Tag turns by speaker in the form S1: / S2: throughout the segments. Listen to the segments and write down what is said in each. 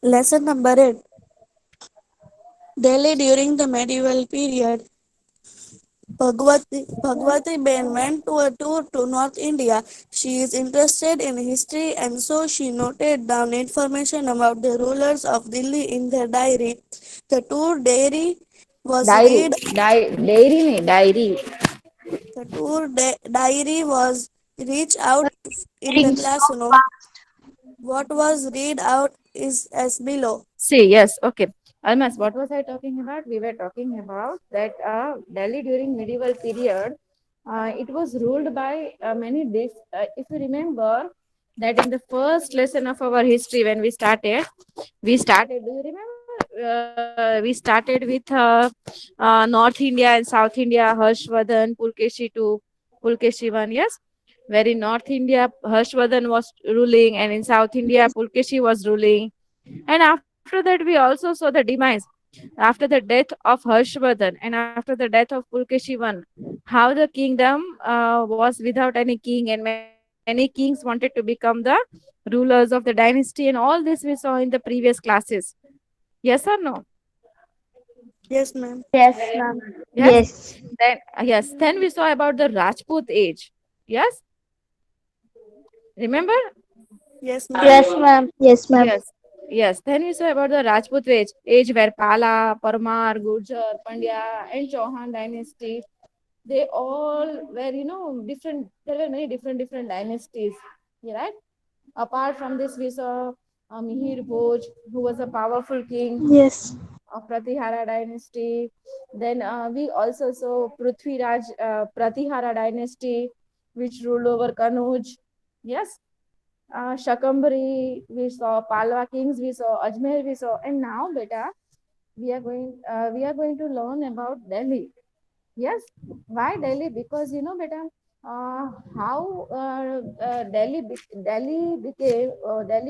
S1: Lesson number 8. Delhi during the medieval period. Bhagwati Ben went to a tour to North India. She is interested in history and so she noted down information about the rulers of Delhi in their diary. The tour diary was
S2: Diary.
S1: read
S2: Dairy नहीं, diary.
S1: diary was reached out in the
S3: Reading so
S1: classroom.
S3: fast.
S1: What was read out is as below.
S2: See, yes, okay. Almas, what was I talking about? We were talking about that Delhi during medieval period, it was ruled by if you remember that in the first lesson of our history when do you remember? We started with North India and South India, Harshvardhan, Pulkeshi to Pulkeshi one, yes? Where in North India, Harshvardhan was ruling, and in South India, Pulkeshi was ruling. And after that, we also saw the demise after the death of Harshvardhan and after the death of Pulkeshi I, how the kingdom was without any king, and many kings wanted to become the rulers of the dynasty, and all this we saw in the previous classes. Yes or no?
S1: Yes, ma'am.
S3: Yes, ma'am.
S2: Yes.
S3: Yes.
S2: Then we saw about the Rajput age. Yes. Remember?
S1: Yes, ma'am.
S3: Yes, ma'am. Yes, ma'am.
S2: Yes. Yes. Then we saw about the Rajput age where Pala, Parmar, Gurjar, Pandya, and Chauhan dynasty, they all were, different. There were many different dynasties. Right? Apart from this, we saw Mihir Bhoj, who was a powerful king
S3: Yes.
S2: of Pratihara dynasty. Then we also saw Pratihara dynasty, which ruled over Kanuj. Yes. Shakambari, we saw Palwa kings, we saw Ajmer, we saw, and now, beta, we are going to learn about Delhi. Yes, why Delhi? Because beta, how Delhi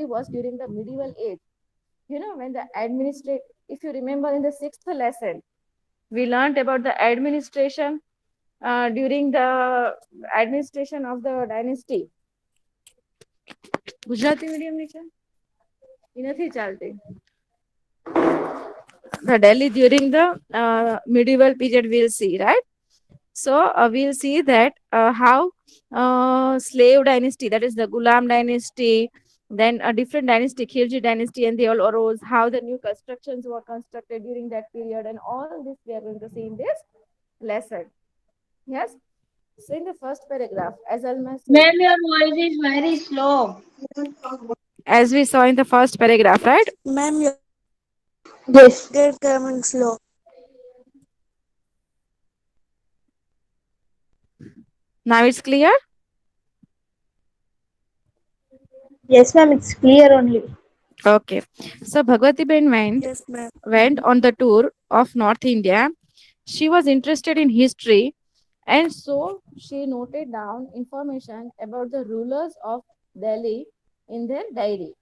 S2: was during the medieval age. When the administrate, if you remember in the sixth lesson, we learned about the administration during the administration of the dynasty. Gujarati medium ની છે એ નથી ચાલતી. The Delhi during the medieval period, we'll see, right? So we'll see that how slave dynasty, that is the Gulam dynasty, then a different dynasty, Khilji dynasty, and they all arose, how the new constructions were constructed during that period, and all this we are going to see in this lesson. Yes. So in the first paragraph, as Alma said,
S3: Ma'am, your voice is very slow.
S2: as we saw in the first paragraph, right?
S1: Ma'am, your
S3: Yes.
S1: get coming slow.
S2: Now it's clear.
S3: Yes, ma'am. It's clear only.
S2: Okay. So Bhagwati Ben
S1: Yes, ma'am.
S2: went on the tour of North India. She was interested in history, and so she noted down information about the rulers of Delhi in their diary,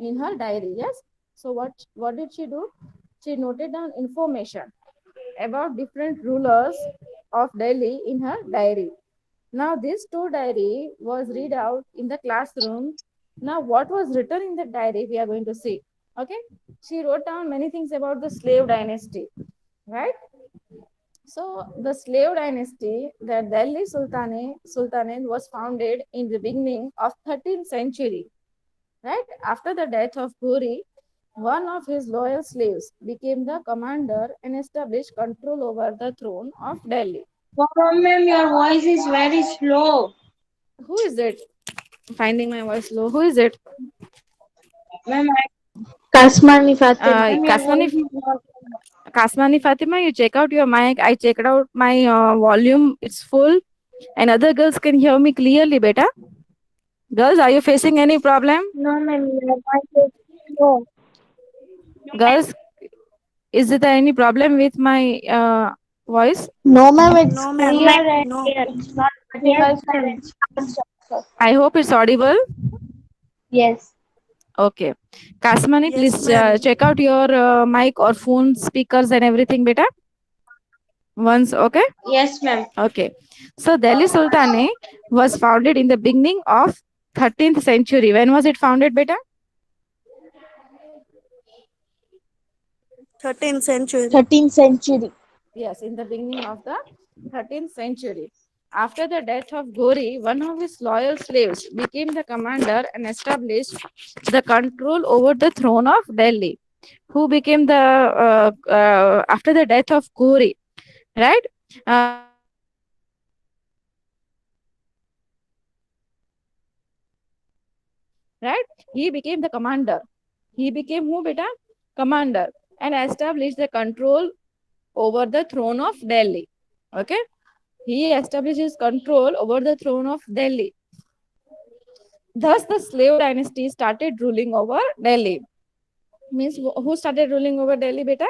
S2: in her diary. Yes. So what did she do? She noted down information about different rulers of Delhi in her diary. Now this tour diary was read out in the classroom. Now what was written in the diary we are going to see. Okay. She wrote down many things about the slave dynasty, right? So the slave dynasty, the Delhi Sultanate was founded in the beginning of 13th century. Right after the death of Ghori, one of his loyal slaves became the commander and established control over the throne of Delhi.
S3: Oh, ma'am, your voice is very slow.
S2: Who is it? Finding my voice low. Who is it?
S3: Ma'am, Kasmani Fatima. Ma'am, your
S2: Kasmani,
S3: voice is not.
S2: Kasmani Fatima, you check out your mic. I checked out my volume. It's full, and other girls can hear me clearly. Beta, girls, are you facing any problem?
S3: No, ma'am, your voice is slow.
S2: Girls, is there any problem with my voice?
S3: No, ma'am, it's
S1: No, ma'am.
S3: clear and
S1: No.
S3: it's not cutting us and it's fast also.
S2: I hope it's audible.
S3: Yes.
S2: Okay. Kasmani,
S1: Yes,
S2: please
S1: ma'am.
S2: check out your mic or phone speakers and everything, beta. Once, okay?
S3: Yes, ma'am.
S2: Okay. So Delhi Sultanate was founded in the beginning of 13th century. When was it founded, beta?
S1: 13th century.
S3: 13th century.
S2: Yes, in the beginning of the 13th century. After the death of Gori, one of his loyal slaves became the commander and established the control over the throne of Delhi. Who became the after the death of Gori, right? Right? He became the commander. He became who, beta? Commander, and established the control over the throne of Delhi. Okay? He established his control over the throne of Delhi. Thus, the slave dynasty started ruling over Delhi. Means who started ruling over Delhi, beta?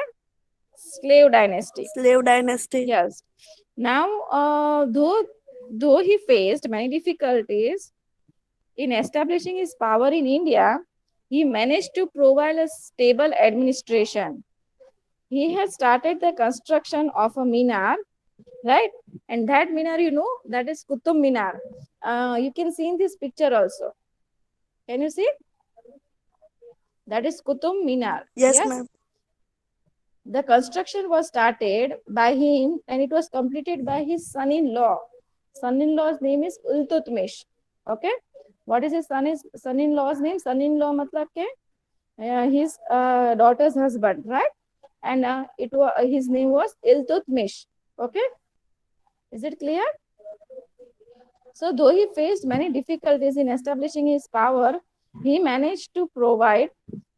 S2: Slave dynasty.
S1: Slave dynasty.
S2: Yes. Now, though he faced many difficulties in establishing his power in India, he managed to provide a stable administration. He had started the construction of a minar, right? And that minar, that is Qutub Minar. You can see in this picture also. Can you see? That is Qutub Minar.
S1: Yes,
S2: Yes.
S1: ma'am.
S2: The construction was started by him and it was completed by his son-in-law. Son-in-law's name is Iltutmish. Okay. What is his son-in-law's name? Son-in-law matlab ke? His daughter's husband, right? And his name was Iltutmish. Okay. Is it clear? So though he faced many difficulties in establishing his power, he managed to provide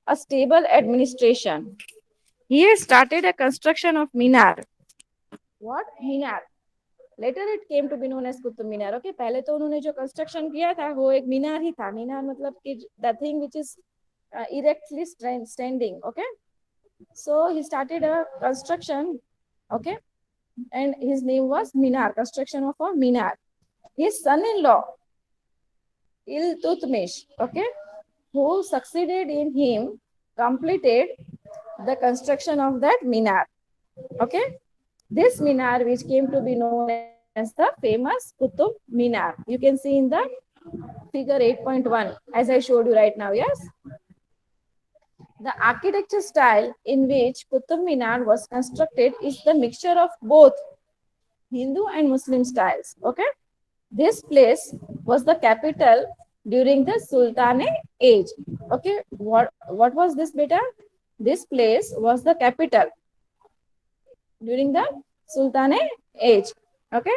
S2: a stable administration. He has started a construction of Minar. What? Minar. Later it came to be known as Qutub Minar. Okay, पहले तो उन्होंने जो construction किया था वो एक मीनार ही था. मीनार मतलब कि the thing which is erectly standing. Okay, so he started a construction. Okay, and his name was Minar. Construction of a Minar. His son-in-law Iltutmish, okay, who succeeded in him, completed the construction of that Minar. Okay, this Minar, which came to be known as the famous Qutub Minar, you can see in the figure 8.1, as I showed you right now. Yes, the architecture style in which Qutub Minar was constructed is the mixture of both Hindu and Muslim styles. Okay, this place was the capital during the Sultanate age. Okay, what was this, beta? This place was the capital during the Sultanate age. Okay.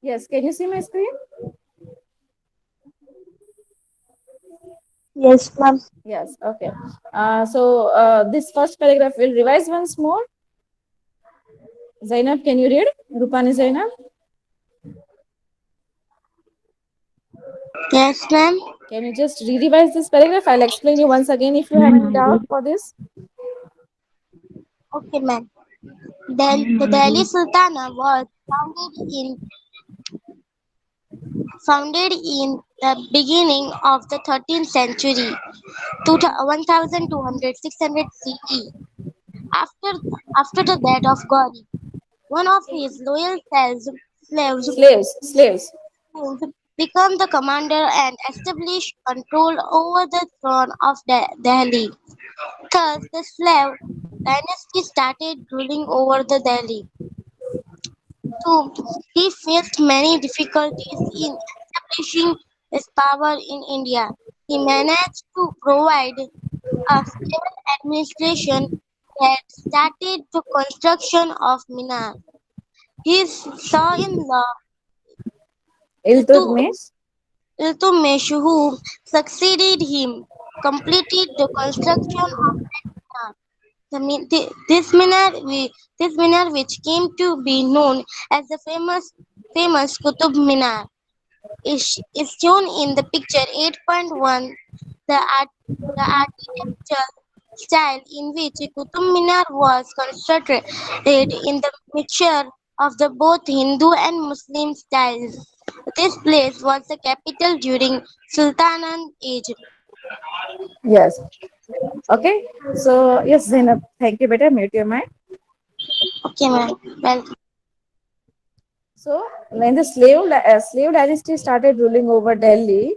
S2: Yes, can you see my screen?
S3: Yes, ma'am.
S2: Yes, okay. So this first paragraph will revise once more. Zainab, can you read? Rupani Zainab?
S3: Yes, ma'am.
S2: Can you just re-revise this paragraph? I'll explain you once again if you have any doubt for this.
S3: Okay, ma'am. Then the Delhi Sultanate was founded in the beginning of the 13th century, 1200 CE. After after the death of Gauri, one of his loyal slaves
S2: Slaves.
S3: became the commander and established control over the throne of Delhi. Thus, the slave dynasty started ruling over the Delhi. Too, he faced many difficulties in establishing his power in India. He managed to provide a stable administration that started the construction of Minar. His son-in-law Iltu-
S2: Iltutmish.
S3: Iltutmish, who succeeded him, completed the construction of Minar. This minar, which came to be known as the famous Qutub Minar, is shown in the picture 8.1. The the architectural style in which Qutub Minar was constructed in the mixture of the both Hindu and Muslim styles. This place was the capital during Sultanate age.
S2: Yes. Okay. So yes, Zainab, thank you. Better mute your mic.
S3: Okay, ma'am. Well,
S2: So when the slave dynasty started ruling over Delhi,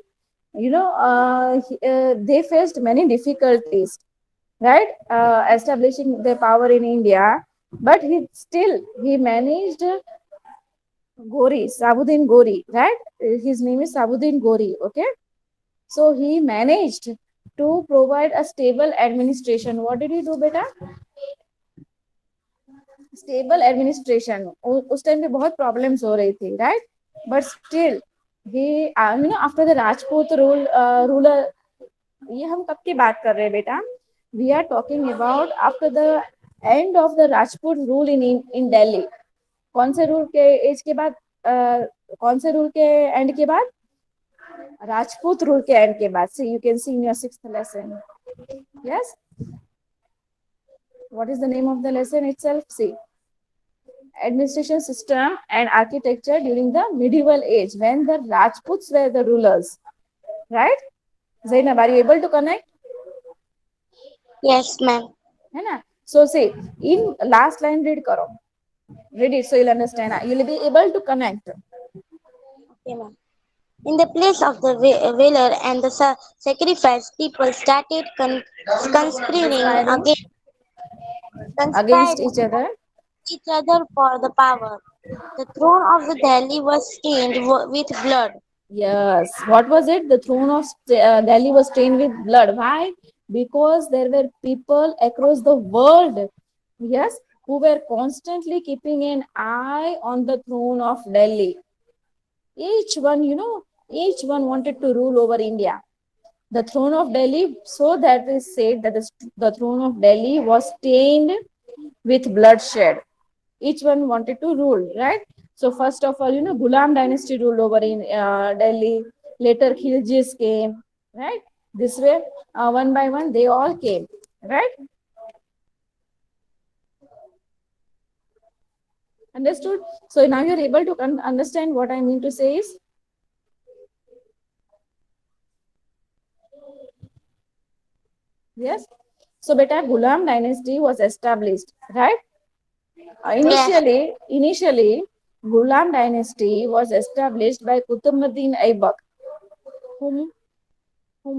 S2: they faced many difficulties. right? Establishing their power in India, but he managed Gori, Sabuddin Gori, right? His name is Sabuddin Gori, okay? So he managed to provide a stable administration. What did he do, beta? Stable administration उस time पे बहुत problems हो रही थी right but still he you know after the Rajput ruler ये हम कब की बात कर रहे हैं बेटा we are talking about after the end of the Rajput rule in in Delhi कौन से रूल के एज के बाद कौन से रूल के एंड के बाद राजपूत रूल के एंड के बाद see you can see in your sixth lesson yes what is the name of the lesson itself see administration system and architecture during the medieval age when the Rajputs were the rulers. Right? Zainab, are you able to connect?
S3: Yes, ma'am.
S2: है ना? So say in last line read karo. Read it so you'll understand. You'll be able to connect.
S3: Okay, ma'am. In the place of the valor and the sacrifice, people started conspiring
S2: Conspiring against
S3: conspiring
S2: each other.
S3: each other for the power. The throne of the Delhi was stained with blood.
S2: Yes. What was it? The throne of Delhi was stained with blood. Why? Because there were people across the world, yes, who were constantly keeping an eye on the throne of Delhi. Each one, each one wanted to rule over India. The throne of Delhi, so that is said that the throne of Delhi was stained with bloodshed. Each one wanted to rule, right? So first of all, Ghulam dynasty ruled over in Delhi. Later, Khiljis came, right? This way, one by one, they all came, right? Understood? So now you're able to understand what I mean to say is. Yes. So, beta, Ghulam dynasty was established, right?
S3: Yes,
S2: Initially, Ghulam dynasty was established by Qutbuddin Aibak, whom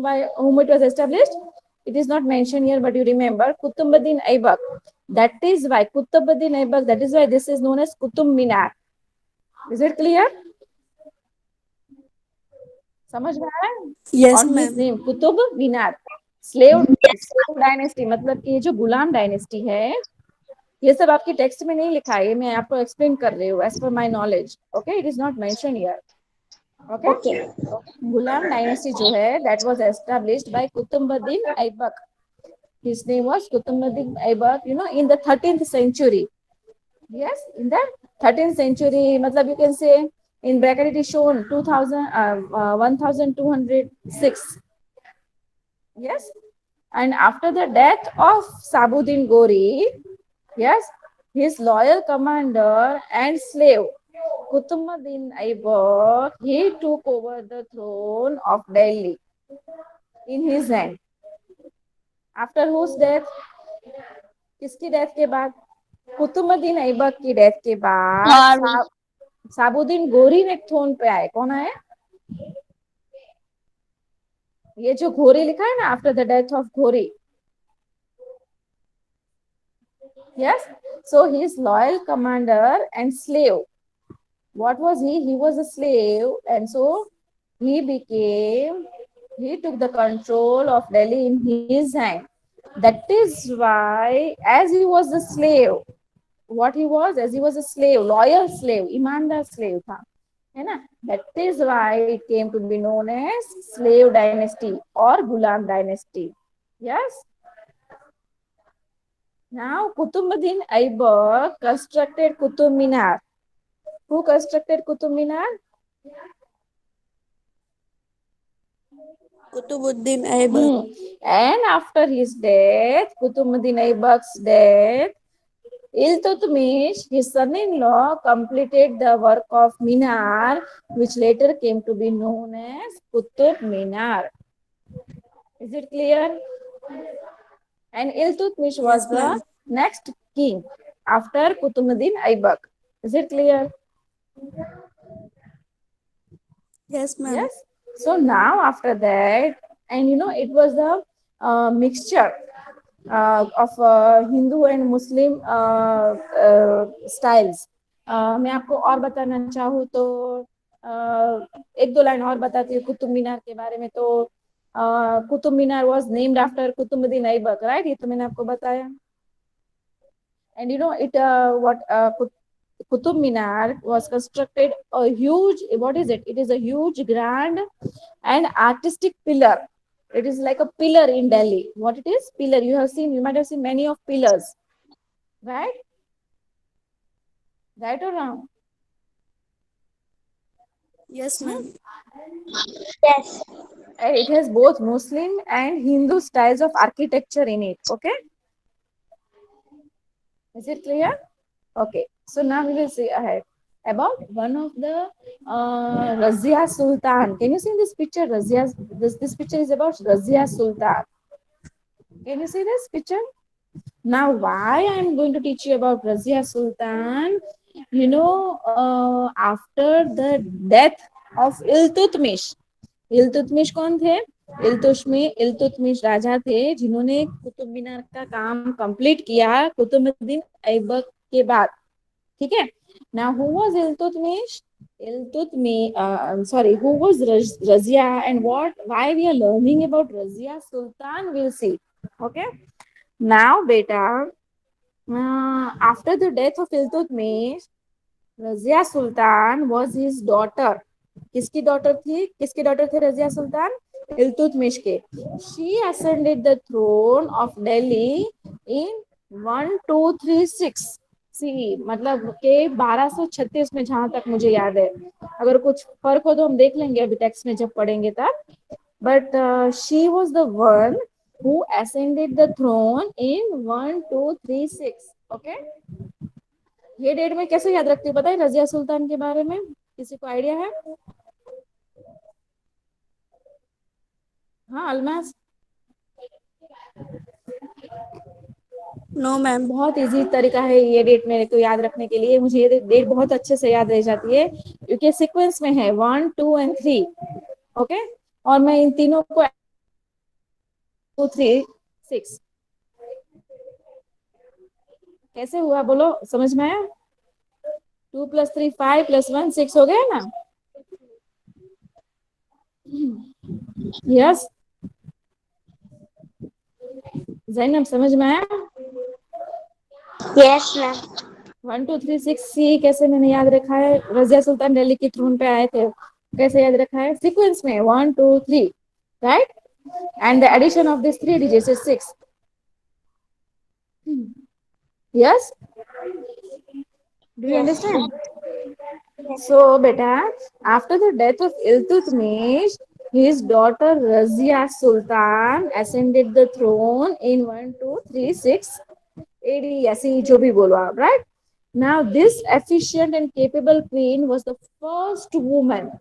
S2: by whom it was established. It is not mentioned here, but you remember Qutbuddin Aibak. That is why Qutbuddin Aibak. That is why this is known as Qutub Minar. Is it clear? समझ में आया?
S1: Yes,
S2: On his
S1: ma'am.
S2: name Qutub Minar slave dynasty मतलब कि ये जो गुलाम dynasty है ये सब आपके टेक्स्ट में नहीं लिखा है मैं आपको एक्सप्लेन कर रही हूँ as per my knowledge okay it is not mention here okay
S3: okay.
S2: Ghulam dynasty जो है that was established by Qutubuddin Aibak his name was Qutubuddin Aibak in the 13th century yes in the 13th century मतलब you can say in bracket it is shown 1206 yes and after the death of Sabuddin Gori yes his loyal commander and slave Qutbuddin Aibak he took over the throne of Delhi in his hand after whose death किसकी death के बाद कुतुबुद्दीन ऐबक की death के बाद
S3: Sorry.
S2: Sabuddin गोरी ने throne पे आए कौन आए ये जो घोरी लिखा है ना after the death of Ghori yes so his loyal commander and slave what was he was a slave and so he became he took the control of Delhi in his hand that is why as he was a slave what he was as he was a slave loyal slave ईमानदार slave था है ना that is why it came to be known as slave dynasty or Ghulam dynasty yes now Qutbuddin Aibak constructed Qutub Minar who constructed Qutub Minar
S1: Kutubuddin Aibak.
S2: and after his death Qutbuddin Aibak's death Iltutmish, his son-in-law, completed the work of Minar, which later came to be known as Qutub Minar. Is it clear? And Iltutmish was
S1: Yes,
S2: the
S1: ma'am.
S2: next king after Qutbuddin Aibak. Is it clear?
S1: Yes, ma'am.
S2: Yes. So now after that, and it was the mixture. of Hindu and Muslim styles. मैं आपको और बताना चाहूँ तो एक दो line और बताती हूँ कुतुब मीनार के बारे में। तो Qutub Minar was named after Qutubuddin Aibak, right? ये तो मैंने आपको बताया। And you know it what Qutub Minar was constructed a huge, what is it? It is a huge, grand and artistic pillar. It is like a pillar in Delhi. What it is? Pillar. You have seen, you might have seen many of pillars, right? Right or wrong?
S1: Yes,
S2: Hmm?
S1: ma'am.
S3: Yes.
S2: And it has both Muslim and Hindu styles of architecture in it. Okay, is it clear? Okay, so now we will see ahead about one of the Razia Sultan. Can you see this picture? Razia. This picture is about Razia Sultan. Can you see this picture? Now, why I am going to teach you about Razia Sultan? You know, after the death of Iltutmish, Iltutmish कौन थे? इल्तुतमिश राजा थे जिन्होंने कुतुब मीनार का काम complete किया कुतुबुद्दीन ऐबक के बाद। ठीक है। Now, who was Iltutmish? Sorry, who was Razia, and what? Why we are learning about Razia Sultan? We'll see. Okay. Now, beta, after the death of Iltutmish, Razia Sultan was his daughter. किसकी daughter थी? किसके daughter थे रजिया सुल्तान? इल्तुतमिश के। She ascended the throne of Delhi in 1236 सी, मतलब के 1236 में, जहां तक मुझे याद है। अगर कुछ फर्क हो तो हम देख लेंगे अभी टेक्स्ट में जब पढ़ेंगे तब। But she was the one who ascended the throne in 1236. Okay, ये डेट में कैसे याद रखती हूँ पता है रजिया सुल्तान के बारे में? किसी को आइडिया है? हाँ अलमास।
S1: No, ma'am.
S2: बहुत इजी तरीका है ये डेट मेरे को याद रखने के लिए। मुझे ये डेट बहुत अच्छे से याद रह जाती है क्योंकि सीक्वेंस में है 1, 2 and 3। ओके, और मैं इन तीनों को 2, 3, 6 कैसे हुआ बोलो, समझ में आया? 2 + 3 5 + 1 6 हो गया ना? यस, जैनब समझ में आया?
S3: Yes, ma'am.
S2: 1, 2, 3, 6 सी कैसे मैंने याद रखा है? रजिया सुल्तान दिल्ली की थ्रोन पे आए थे, कैसे याद रखा है? सीक्वेंस में 1, 2, 3, right? And the addition of this 3 digits is 6. Yes, do you
S3: Yes.
S2: understand? So, beta, after the death of Iltutmish, his daughter Razia Sultan ascended the throne in 1236 AD. ऐसे जो भी बोलो आप, right? Now, this efficient and capable queen was the first woman.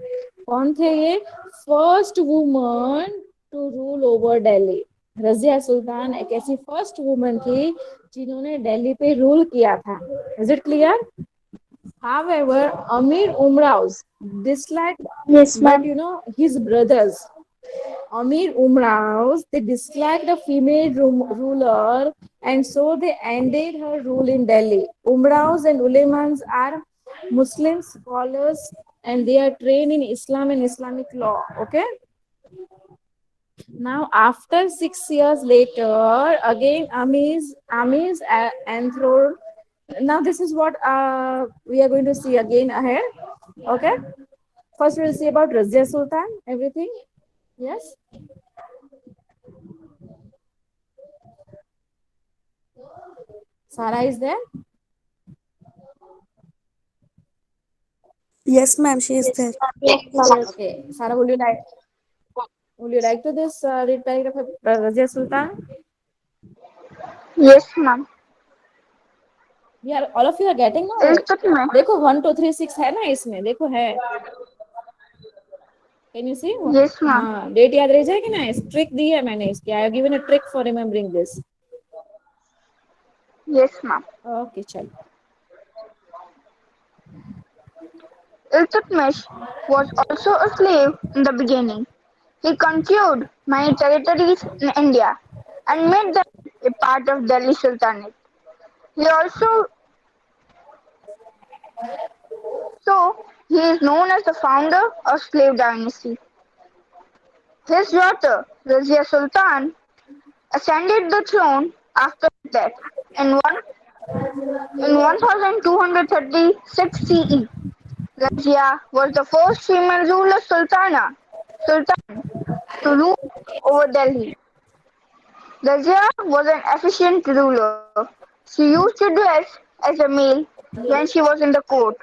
S2: कौन थे ये? First woman to rule over Delhi. Razia Sultan एक ऐसी फर्स्ट वुमन थी जिन्होंने दिल्ली पे रूल किया था। Is it clear? However, Amir Umrao's disliked,
S3: Yes,
S2: but
S3: ma'am.
S2: you know, his brothers, Amir Umrao's, they disliked a female ruler, and so they ended her rule in Delhi. Umrao's and ulemas are Muslim scholars, and they are trained in Islam and Islamic law. Okay. Now, after 6 years later, again Amir's enthroned. Now, this is what we are going to see again ahead. Okay. First, we'll see about Razia Sultan. Everything. Yes. Sarah is there.
S1: Yes, ma'am. She is there.
S3: Yes, ma'am.
S2: Okay. Sarah, would you like to this read paragraph of Razia Sultan?
S3: Yes, ma'am.
S2: We are all of you are getting now.
S3: इस तक में
S2: देखो 1, 2, 3, 6 है ना इसमें, देखो है। Can you see?
S3: Yes, ma'am.
S2: हाँ, डेट याद रह जाएगी ना? ट्रिक दी है मैंने इसकी। I have given a trick for remembering this.
S3: Yes, ma'am.
S2: Okay चलो।
S3: Iltutmish was also a slave in the beginning. He conquered many territories in India and made them
S4: a part of Delhi Sultanate. He also he is known as the founder of slave dynasty. His daughter Razia Sultan ascended the throne after his death in in 1236 CE. Razia was the first female ruler sultan to rule over Delhi. Razia was an efficient ruler. She used to dress as a male when she was in the court.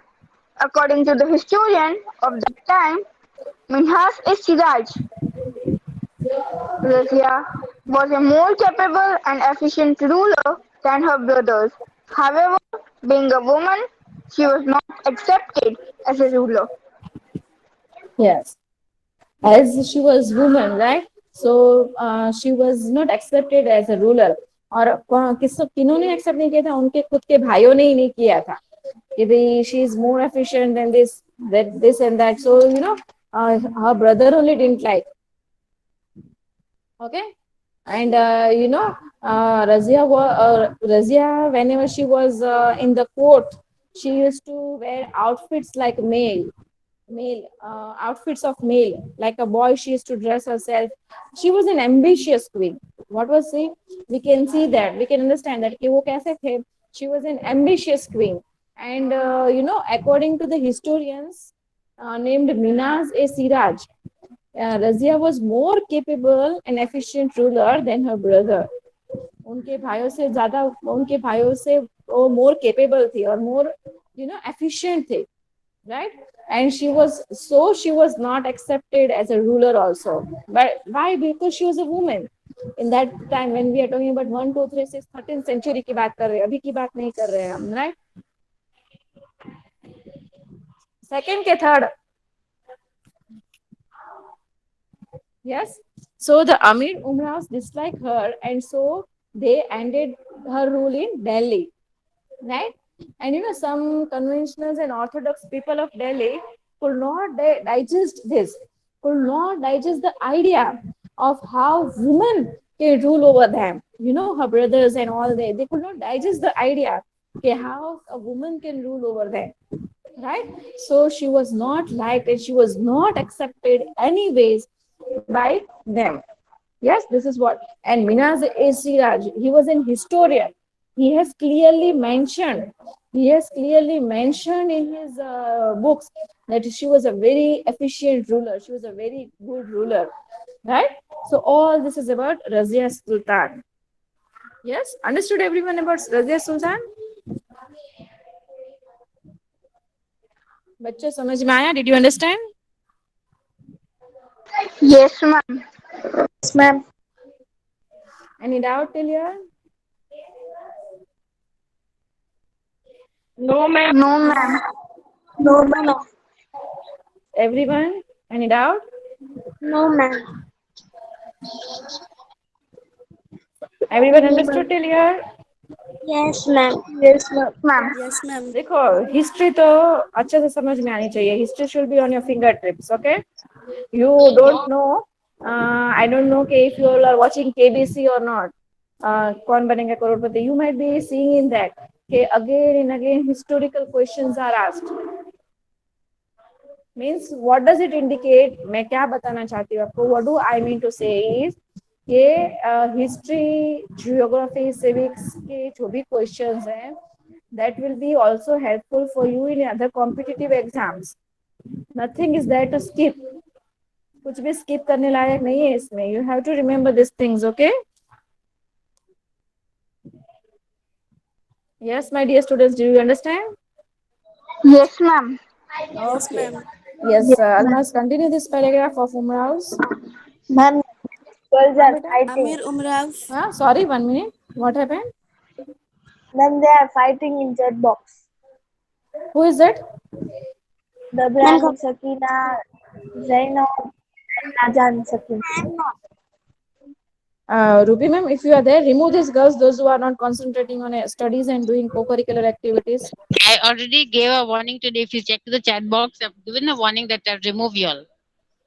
S4: According to the historian of that time, Minhas-e-Siraj, Razia was a more capable and efficient ruler than her brothers. However, being a woman, she was not accepted as a ruler.
S2: Yes, as she was woman, right? So she was not accepted as a ruler. और किन्होंने accept नहीं किया था? उनके खुद के भाइयों ने ही नहीं किया था कि भाई she is more efficient than this and that. So her brother only didn't like. Okay. And Razia, whenever she was in the court, she used to wear outfits like male outfits of male, like a boy. She used to dress herself. She was an ambitious queen. What was she? We can see that, we can understand that कि वो कैसे थे. She was an ambitious queen. And according to the historians named Minas a Siraj, Razia was more capable and efficient ruler than her brother. उनके भाइयों से ज्यादा, उनके भाइयों से वो मोर केपेबल थी और मोर एफिशिएंट थे, right? And she was not accepted as a ruler also. But why? Because she was a woman. In that time, when we are talking about 1 2 3 6 13th century की बात कर रहे हैं, अभी की बात नहीं कर रहे हैं हम, right? Second के third. Yes. So the Amir Umraws disliked her, and so they ended her rule in Delhi, right? And some conventionals and orthodox people of Delhi could not digest this, could not digest the idea of how women can rule over them. Her brothers and all, they could not digest the idea, okay, how a woman can rule over them, right? So she was not liked and she was not accepted anyways by them. Yes, this is what. And Minaz Siraj, he was an historian. He has clearly mentioned, in his books that she was a very efficient ruler. She was a very good ruler, right? So all this is about Razia Sultan. Yes, understood everyone about Razia Sultan? बच्चे समझ में आया? Did you understand?
S4: Yes, ma'am.
S3: Yes, ma'am.
S2: Any doubt till here?
S3: No, ma'am.
S4: No, ma'am.
S3: No, ma'am.
S2: Everyone? Any doubt?
S3: No, ma'am.
S2: Everyone understood till here?
S3: Yes, ma'am. Yes, ma'am.
S4: Ma'am.
S1: Yes, ma'am.
S2: देखो, history तो अच्छे से समझ में आनी चाहिए. History should be on your finger tips. Okay, you don't know, I don't know कि if you are watching KBC और not, Kaun Banega Crorepati, you might be seeing in that कि again and again historical questions are asked. Means what does it indicate? मैं क्या बताना चाहती हूँ आपको, what do I mean to say is ये history, geography, civics के जो भी क्वेश्चंस हैं, that will be also helpful for you in other competitive exams. Nothing is there to skip. कुछ भी skip करने लायक नहीं है इसमें. You have to remember these things, okay? Yes, my dear students, do you understand?
S4: Yes, ma'am.
S1: Yes,
S2: Okay.
S1: ma'am.
S2: Yes, Almas, continue this paragraph of Umraus.
S3: Ma'am, girls
S2: हाँ
S3: are
S2: बेटा.
S3: fighting.
S1: Amir Umrav.
S2: Sorry, 1 minute. What happened?
S3: Ma'am, they are fighting in chat box.
S2: Who is it?
S3: The brand Sakina, Zainab, and Najan Sakina.
S2: Ruby ma'am, if you are there, remove these girls, those who are not concentrating on studies and doing co-curricular activities.
S5: I already gave a warning today. If you check the chat box, I've given a warning that I'll remove you all.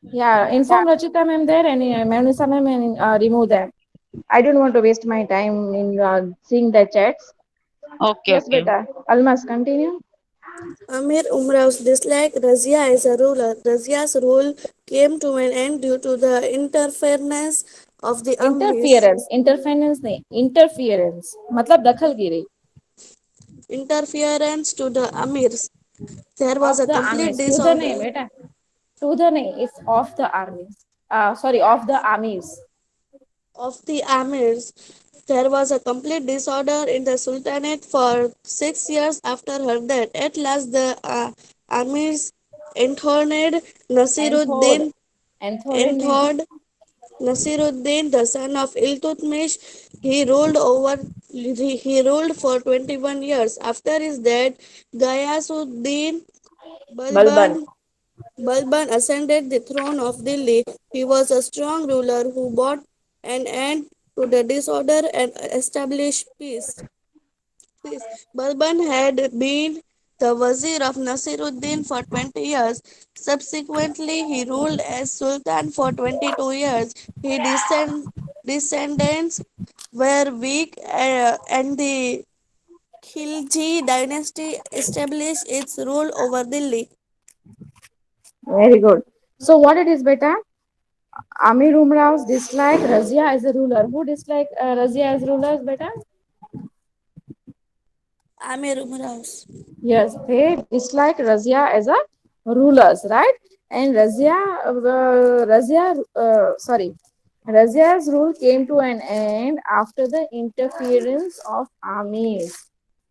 S2: Yeah, inform Rachita ma'am there and Manisa ma'am and remove them. I don't want to waste my time in seeing the chats.
S5: Okay,
S2: Yes,
S5: okay.
S2: beta. Almas, continue.
S1: Amir Umrau's dislike Razia as a ruler. Razia's rule came to an end due to the interference of the Amirs.
S2: Interference नहीं, interference मतलब दखलगिरी
S1: Interference to the Amirs. There was
S2: of
S1: a
S2: the
S1: complete
S2: armies. To the नहीं
S1: disorder.
S2: बेटा. To the नहीं, it's of the armies. Sorry, of the armies.
S1: Of the Amirs. There was a complete disorder in the Sultanate for 6 years after her death. At last, the Amirs enthroned
S2: Anthod.
S1: Nasiruddin,
S2: Anthod means
S1: enthroned Nasiruddin, the son of Iltutmish. He ruled over. He ruled for 21 years. After his death, Gayasuddin
S2: Balban.
S1: Balban Balban ascended the throne of Delhi. He was a strong ruler who brought an end to the disorder and established peace. Balban had been the Wazir of Nasiruddin for 20 years. Subsequently, he ruled as Sultan for 22 years. His descendants were weak, and the Khilji dynasty established its rule over Delhi.
S2: Very good. So what it is, beta? Amir Umrao's dislike Razia as a ruler. Who dislike Razia as rulers, beta?
S1: Amir Umraus.
S2: Yes, they dislike Razia as a rulers, right? And Razia's rule came to an end after the interference of armies.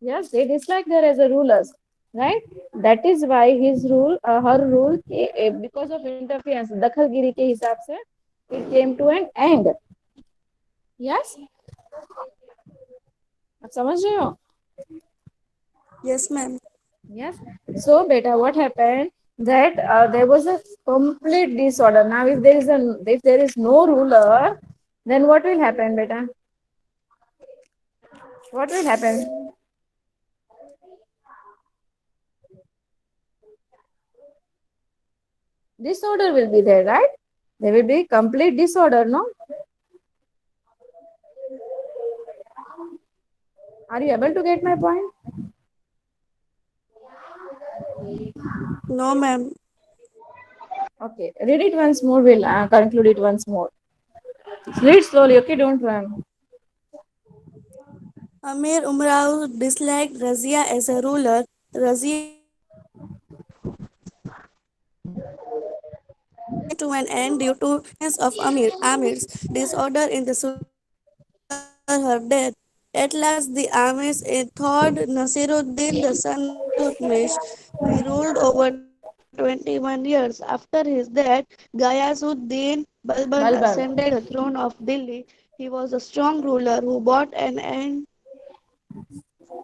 S2: Yes, they dislike her as a rulers, right? That is why her rule, because of interference, दखलगिरी के हिसाब से, it came to an end. Yes, आप समझ रहे हो?
S1: Yes, ma'am.
S2: Yes. So, beta, what happened? That there was a complete disorder. Now, if there is no ruler, then what will happen, beta? What will happen? Disorder will be there, right? There will be complete disorder, no? Are you able to get my point?
S1: No, ma'am.
S2: Okay, read it once more. We'll conclude it once more. Read slowly, okay? Don't run.
S1: Amir Umrao disliked Razia as a ruler. Razia to an end due to of Amir's disorder in the Sultanate after her death. At last, the Amirs thought Nasiruddin, the son of Iltutmish. He ruled over 21 years. After his death, Gayasuddin Balban
S2: Balban.
S1: ascended the throne of Delhi. He was a strong ruler who brought an end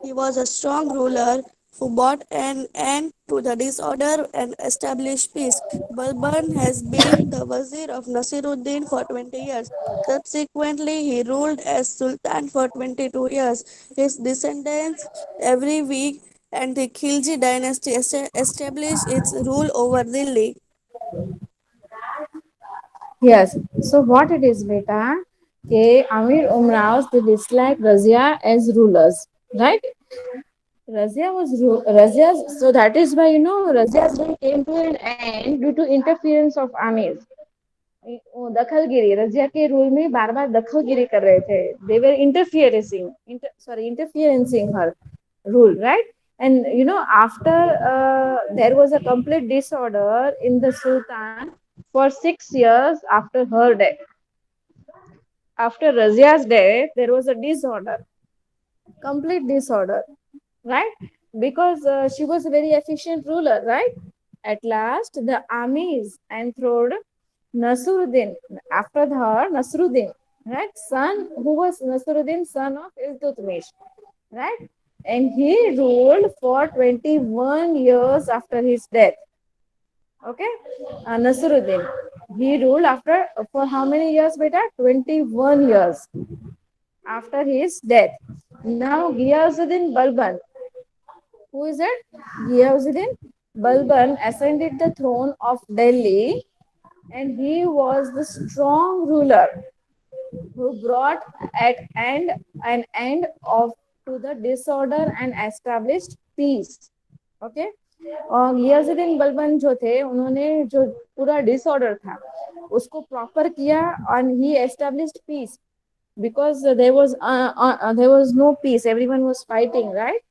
S1: He was a strong ruler who brought an end to the disorder and established peace. Balban has been the Wazir of Nasiruddin for 20 years. Subsequently, he ruled as Sultan for 22 years. His descendants every week and the Khilji dynasty established its rule over Delhi.
S2: Yes. So what it is, beta? Okay, Amir Umraos they dislike Razia as rulers, right? Razia's, so that is why Razia's rule came to an end due to interference of armies. दखलगिरी Razia के rule में बार बार दखलगिरी कर रहे थे. They were interferencing her rule, right? And after there was a complete disorder in the Sultan for 6 years after her death. After Razia's death, there was a disorder, complete disorder, right? Because she was a very efficient ruler, right? At last, the armies enthroned Nasruddin. After her, Nasruddin, right? Son, who was Nasruddin, son of Iltutmish, right? And he ruled for 21 years after his death. Okay, Nasruddin. He ruled for how many years, beta? 21 years after his death. Now, Ghiyazuddin Balban. Who is it? Ghiyazuddin Balban ascended the throne of Delhi and he was the strong ruler. who brought at end an end of to the disorder and established peace. Okay, और गियासुद्दीन बलबन जो थे उन्होंने जो पूरा disorder था उसको proper किया and he established peace because there was no peace, everyone was fighting, right?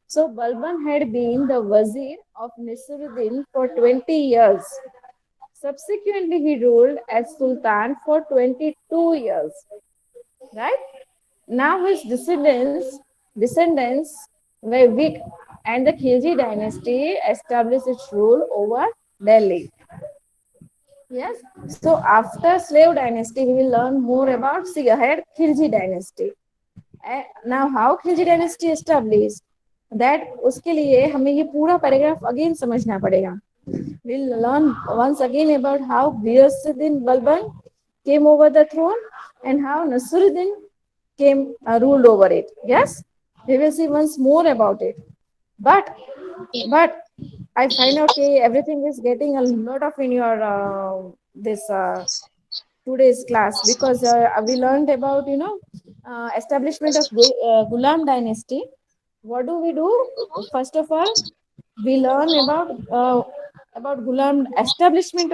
S2: So Balban had been the wazir of Nasiruddin for 20 years. Subsequently, he ruled as Sultan for 22 years. Right? Now his descendants were weak, and the Khilji dynasty established its rule over Delhi. Yes. So after slave dynasty, we will learn more about see ahead Khilji dynasty. Now how Khilji dynasty established? That उसके लिए हमें ये पूरा paragraph again समझना पड़ेगा. We'll learn once again about how Ghiyasuddin Balban came over the throne and how Nasruddin came ruled over it. Yes, we will see once more about it. But but I find out okay, everything is getting a lot of in your this today's class because we learned about establishment of Ghulam dynasty. What do we do? First of all, we learn about Ghulam establishment